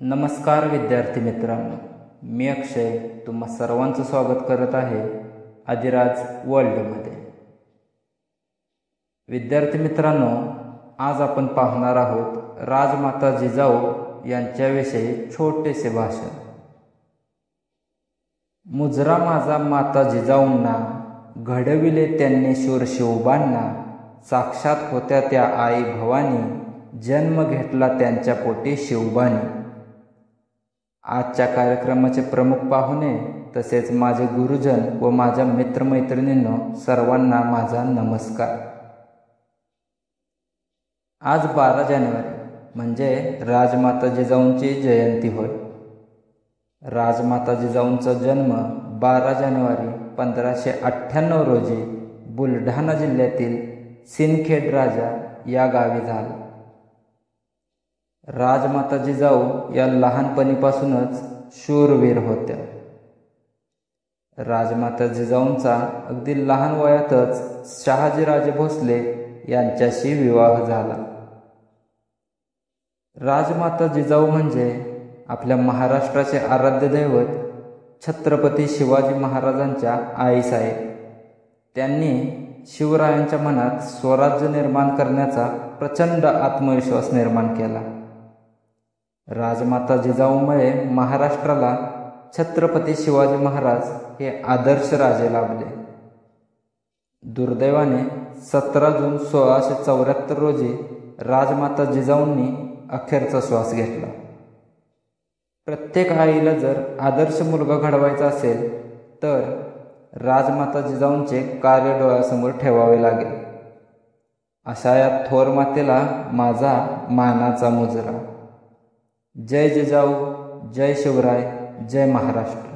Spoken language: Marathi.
नमस्कार विद्यार्थी मित्रांनो, मी अक्षय तुम्हा सर्वांचं स्वागत करत आहे अधिराज वर्ल्डमध्ये। विद्यार्थी मित्रांनो, आज आपण पाहणार आहोत राजमाता जिजाऊ यांच्याविषयी छोटेसे भाषण। मुजरा माझा माता जिजाऊंना, घडविले त्यांनी शूर शिवबांना, साक्षात होत्या त्या आई भवानी, जन्म घेतला त्यांच्या पोटी शिवबानी। आजच्या कार्यक्रमाचे प्रमुख पाहुणे तसेच माझे गुरुजन व माझ्या मित्रमैत्रिणींनो, सर्वांना माझा नमस्कार। आज 12 जानेवारी म्हणजे राजमाता जिजाऊंची जयंती होय। राजमाता जिजाऊंचा जन्म 12 जानेवारी 1598 रोजी बुलढाणा जिल्ह्यातील सिंदखेड राजा या गावी झाला। राजमाता जिजाऊ या लहानपणीपासूनच शूरवीर होत्या। राजमाता जिजाऊंचा अगदी लहान वयातच शहाजीराजे भोसले यांच्याशी विवाह झाला। राजमाता जिजाऊ म्हणजे आपल्या महाराष्ट्राचे आराध्य दैवत छत्रपती शिवाजी महाराजांच्या आईसाहेब। त्यांनी शिवरायांच्या मनात स्वराज्य निर्माण करण्याचा प्रचंड आत्मविश्वास निर्माण केला। राजमाता जिजाऊमुळे महाराष्ट्राला छत्रपती शिवाजी महाराज हे आदर्श राजे लाभले। दुर्दैवाने 17 जून 1674 रोजी राजमाता जिजाऊंनी अखेरचा श्वास घेतला। प्रत्येक आईला जर आदर्श मुलगा घडवायचा असेल तर राजमाता जिजाऊंचे कार्य डोळ्यासमोर ठेवावे लागेल। अशा या थोर मातेला माझा मानाचा मुजरा। जय जिजाऊ, जय शिवराय, जय महाराष्ट्र।